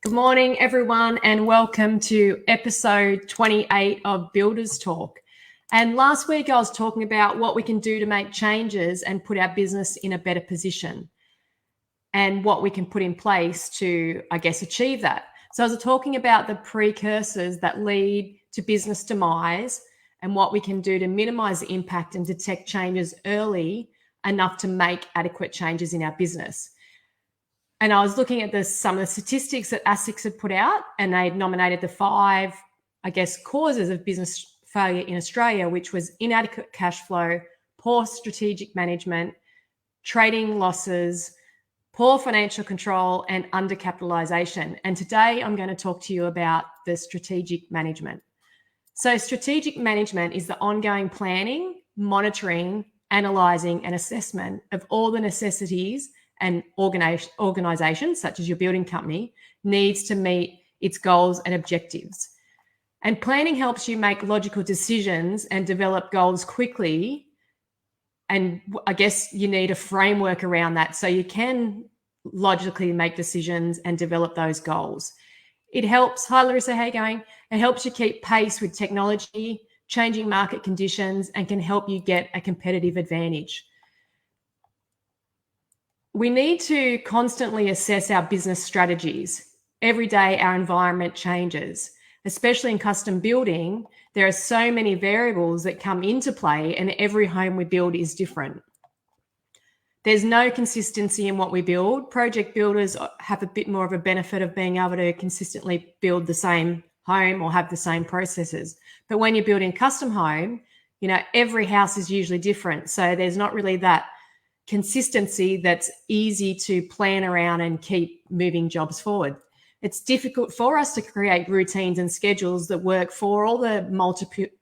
Good morning, everyone, and welcome to episode 28 of Builders Talk. And last week I was talking about what we can do to make changes and put our business in a better position and what we can put in place to, achieve that. So I was talking about the precursors that lead to business demise and what we can do to minimize the impact and detect changes early enough to make adequate changes in our business. And I was looking at some of the statistics that ASICS had put out, and they'd nominated the 5, causes of business failure in Australia, which was inadequate cash flow, poor strategic management, trading losses, poor financial control, and undercapitalisation. And today I'm going to talk to you about the strategic management. So strategic management is the ongoing planning, monitoring, analysing, and assessment of all the necessities and organisations, such as your building company, needs to meet its goals and objectives. And planning helps you make logical decisions and develop goals quickly. And I guess you need a framework around that so you can logically make decisions and develop those goals. It helps, hi Larissa, how are you going? It helps you keep pace with technology, changing market conditions, and can help you get a competitive advantage. We need to constantly assess our business strategies. Every day our environment changes, especially in custom building. There are so many variables that come into play, and every home we build is different. There's no consistency in what we build. Project builders have a bit more of a benefit of being able to consistently build the same home or have the same processes. But when you're building a custom home, every house is usually different. So there's not really that consistency that's easy to plan around and keep moving jobs forward. It's difficult for us to create routines and schedules that work for all the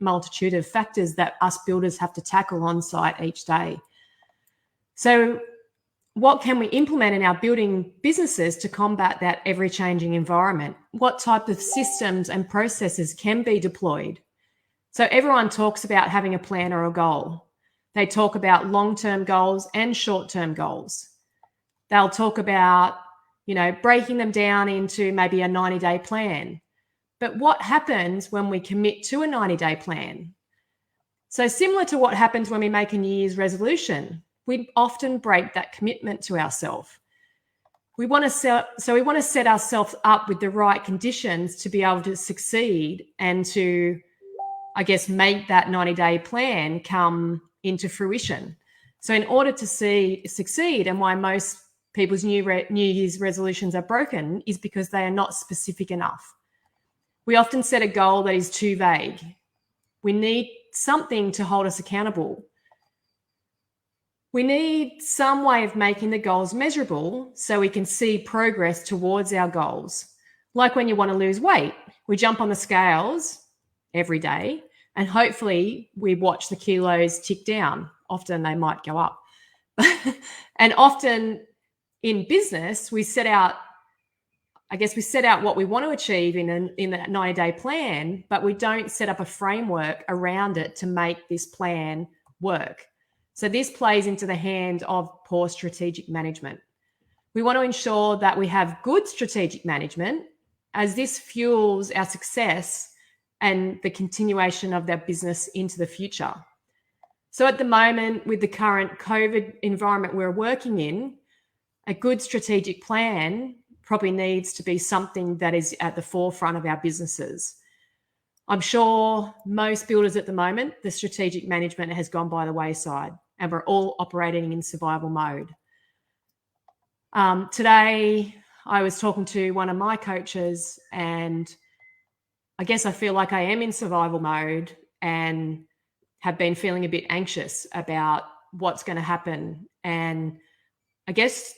multitude of factors that us builders have to tackle on site each day. So what can we implement in our building businesses to combat that ever-changing environment? What type of systems and processes can be deployed? So everyone talks about having a plan or a goal. They talk about long-term goals and short-term goals. They'll talk about, breaking them down into maybe a 90-day plan. But what happens when we commit to a 90-day plan? So similar to what happens when we make a New Year's resolution, we often break that commitment to ourselves. We want to set ourselves up with the right conditions to be able to succeed and to, make that 90-day plan come into fruition. So in order to succeed, and why most people's New Year's resolutions are broken, is because they are not specific enough. We often set a goal that is too vague. We need something to hold us accountable. We need some way of making the goals measurable so we can see progress towards our goals. Like when you want to lose weight, we jump on the scales every day, and hopefully we watch the kilos tick down. Often they might go up. And often in business, we set out what we want to achieve in that 90-day plan, but we don't set up a framework around it to make this plan work. So this plays into the hand of poor strategic management. We want to ensure that we have good strategic management, as this fuels our success and the continuation of their business into the future. So at the moment, with the current COVID environment we're working in, a good strategic plan probably needs to be something that is at the forefront of our businesses. I'm sure most builders at the moment, the strategic management has gone by the wayside, and we're all operating in survival mode. Today, I was talking to one of my coaches, and I feel like I am in survival mode and have been feeling a bit anxious about what's going to happen. And I guess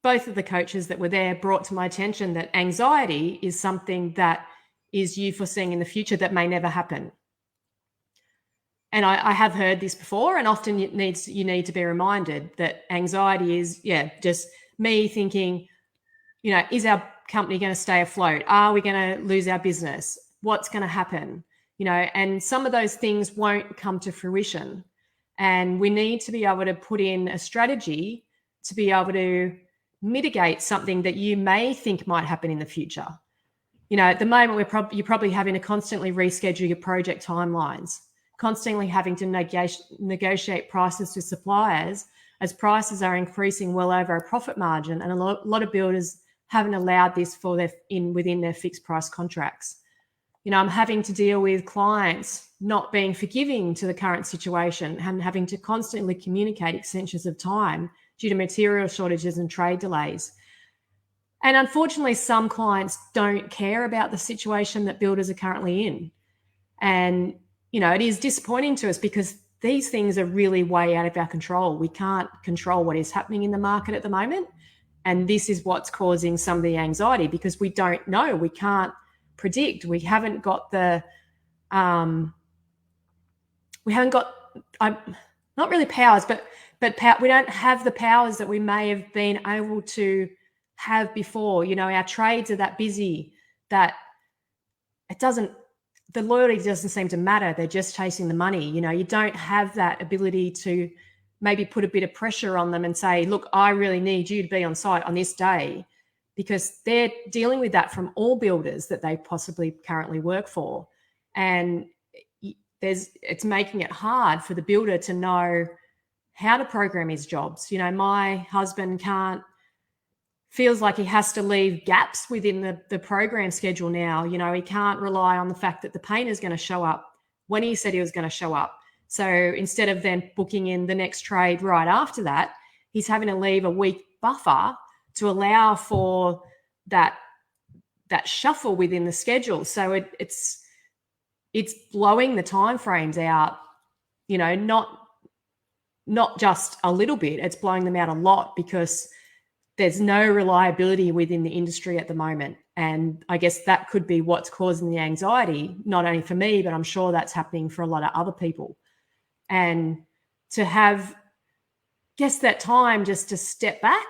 both of the coaches that were there brought to my attention that anxiety is something that is you foreseeing in the future that may never happen. And I have heard this before, and often you need to be reminded that anxiety is, just me thinking, is our company going to stay afloat? Are we going to lose our business? What's going to happen? And some of those things won't come to fruition. And we need to be able to put in a strategy to be able to mitigate something that you may think might happen in the future. You know, at the moment, you're probably having to constantly reschedule your project timelines, constantly having to negotiate prices with suppliers as prices are increasing well over a profit margin, and a lot of builders haven't allowed this within their fixed price contracts. You know, I'm having to deal with clients not being forgiving to the current situation and having to constantly communicate extensions of time due to material shortages and trade delays. And unfortunately, some clients don't care about the situation that builders are currently in. And, you know, it is disappointing to us because these things are really way out of our control. We can't control what is happening in the market at the moment. And this is what's causing some of the anxiety because we don't know. We can't predict. We haven't got not really powers, but we don't have the powers that we may have been able to have before. You know, our trades are that busy that the loyalty doesn't seem to matter. They're just chasing the money. You know, you don't have that ability to maybe put a bit of pressure on them and say, look, I really need you to be on site on this day, because they're dealing with that from all builders that they possibly currently work for. And it's making it hard for the builder to know how to program his jobs. You know, my husband feels like he has to leave gaps within the program schedule now. You know, he can't rely on the fact that the painter's going to show up when he said he was going to show up. So instead of then booking in the next trade right after that, he's having to leave a week buffer to allow for that shuffle within the schedule. So it's blowing the timeframes out, you know, not just a little bit, it's blowing them out a lot because there's no reliability within the industry at the moment. And I guess that could be what's causing the anxiety, not only for me, but I'm sure that's happening for a lot of other people. And to have, that time just to step back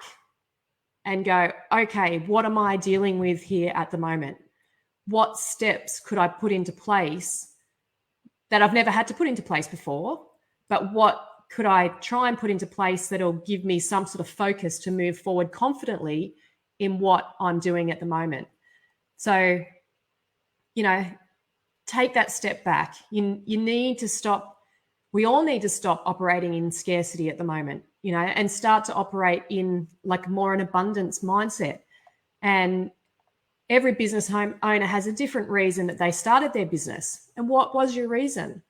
and go, okay, what am I dealing with here at the moment? What steps could I put into place that I've never had to put into place before? But what could I try and put into place that'll give me some sort of focus to move forward confidently in what I'm doing at the moment? So, you know, take that step back. You need to stop. We all need to stop operating in scarcity at the moment, you know, and start to operate in like more an abundance mindset. And every business owner has a different reason that they started their business. And what was your reason?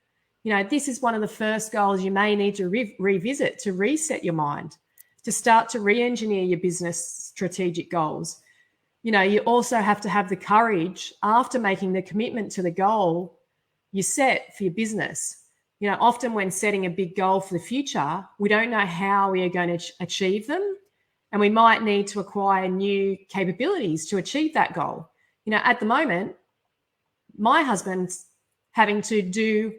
You know, this is one of the first goals you may need to revisit, to reset your mind, to start to re-engineer your business strategic goals. You know, you also have to have the courage after making the commitment to the goal you set for your business. You know, often when setting a big goal for the future, we don't know how we are going to achieve them. And we might need to acquire new capabilities to achieve that goal. You know, at the moment, my husband's having to do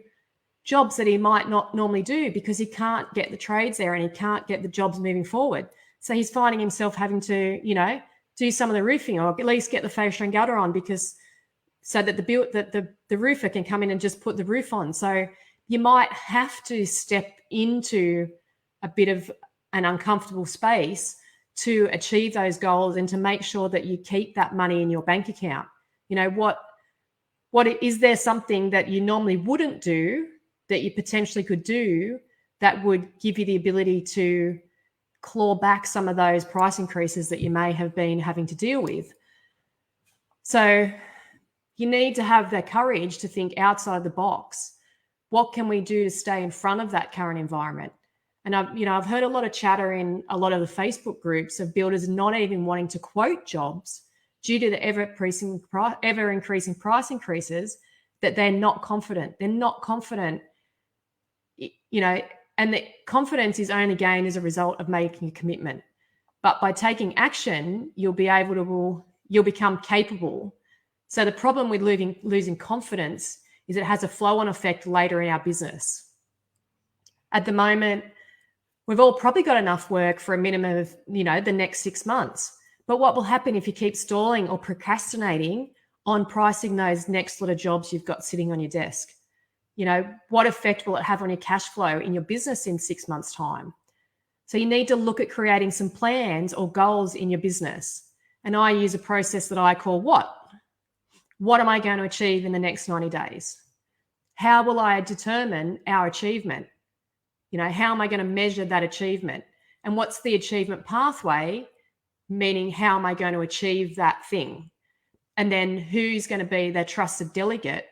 jobs that he might not normally do because he can't get the trades there and he can't get the jobs moving forward. So he's finding himself having to, you know, do some of the roofing or at least get the fascia and gutter on so that the roofer can come in and just put the roof on. So you might have to step into a bit of an uncomfortable space to achieve those goals and to make sure that you keep that money in your bank account. You know, what is there something that you normally wouldn't do that you potentially could do that would give you the ability to claw back some of those price increases that you may have been having to deal with? So you need to have the courage to think outside the box. What can we do to stay in front of that current environment? And I've heard a lot of chatter in a lot of the Facebook groups of builders not even wanting to quote jobs due to the ever increasing price increases, that they're not confident. They're not confident, you know, and the confidence is only gained as a result of making a commitment. But by taking action, you'll become capable. So the problem with losing confidence is it has a flow-on effect later in our business. At the moment, we've all probably got enough work for a minimum of, you know, the next 6 months. But what will happen if you keep stalling or procrastinating on pricing those next lot of jobs you've got sitting on your desk? You know, what effect will it have on your cash flow in your business in 6 months' time? So you need to look at creating some plans or goals in your business. And I use a process that I call what? What am I going to achieve in the next 90 days? How will I determine our achievement? How am I going to measure that achievement? And what's the achievement pathway? Meaning, how am I going to achieve that thing? And then who's going to be the trusted delegate?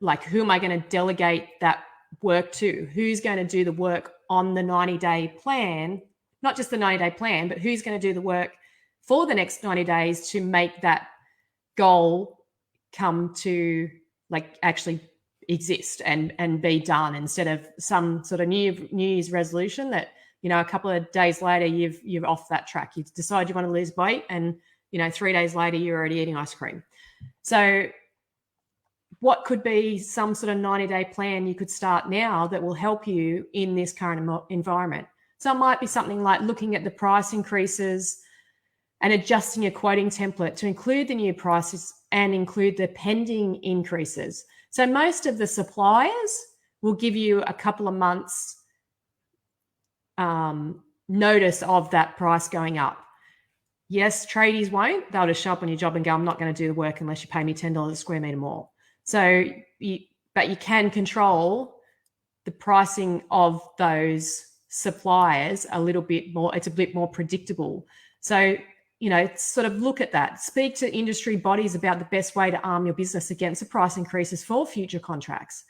Like, who am I going to delegate that work to? Who's going to do the work on the 90-day plan? Not just the 90-day plan, but who's going to do the work for the next 90 days to make that goal come to actually exist and be done, instead of some sort of New Year's resolution that, a couple of days later you're off that track. You decide you want to lose weight and, 3 days later you're already eating ice cream. So what could be some sort of 90-day plan you could start now that will help you in this current environment? So it might be something like looking at the price increases and adjusting your quoting template to include the new prices and include the pending increases. So most of the suppliers will give you a couple of months notice of that price going up. Yes, tradies won't. They'll just show up on your job and go, I'm not going to do the work unless you pay me $10 a square meter more. So, but you can control the pricing of those suppliers a little bit more. It's a bit more predictable. So, sort of look at that. Speak to industry bodies about the best way to arm your business against the price increases for future contracts.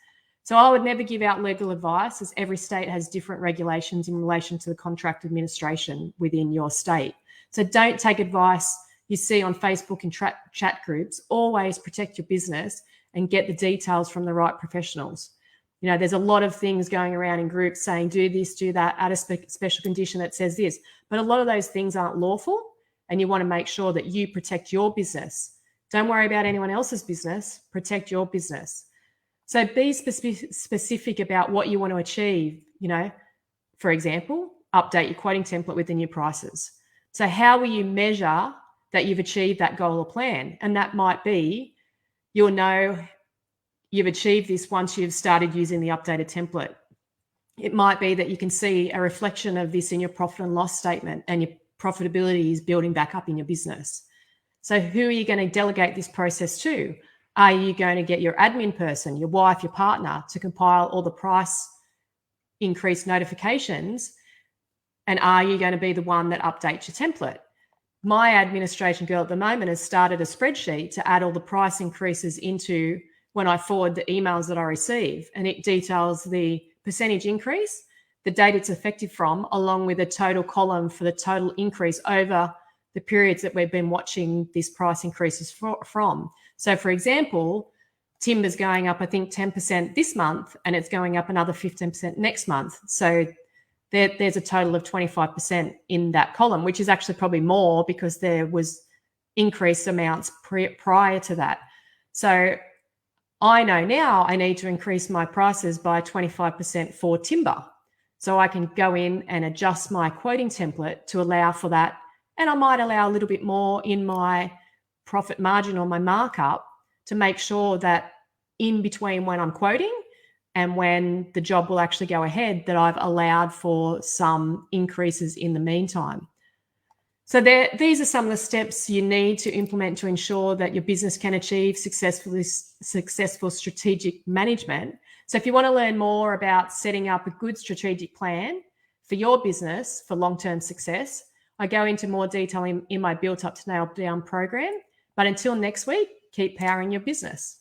So I would never give out legal advice, as every state has different regulations in relation to the contract administration within your state. So don't take advice you see on Facebook and chat groups. Always protect your business and get the details from the right professionals. There's a lot of things going around in groups saying, do this, do that, add a special condition that says this. But a lot of those things aren't lawful, and you want to make sure that you protect your business. Don't worry about anyone else's business. Protect your business. So be specific about what you want to achieve. For example, update your quoting template with the new prices. So how will you measure that you've achieved that goal or plan? And that might be, you'll know you've achieved this once you've started using the updated template. It might be that you can see a reflection of this in your profit and loss statement, and your profitability is building back up in your business. So who are you going to delegate this process to? Are you going to get your admin person, your wife, your partner, to compile all the price increase notifications? And are you going to be the one that updates your template? My administration girl at the moment has started a spreadsheet to add all the price increases into when I forward the emails that I receive, and it details the percentage increase, the date it's effective from, along with a total column for the total increase over the periods that we've been watching these price increases from. So, for example, timber's going up, I think, 10% this month, and it's going up another 15% next month. So there's a total of 25% in that column, which is actually probably more because there was increased amounts prior to that. So I know now I need to increase my prices by 25% for timber. So I can go in and adjust my quoting template to allow for that. And I might allow a little bit more in my profit margin or my markup to make sure that in between when I'm quoting and when the job will actually go ahead, that I've allowed for some increases in the meantime. So these are some of the steps you need to implement to ensure that your business can achieve successful strategic management. So if you want to learn more about setting up a good strategic plan for your business for long-term success, I go into more detail in my Built Up to Nail Down program. But until next week, keep powering your business.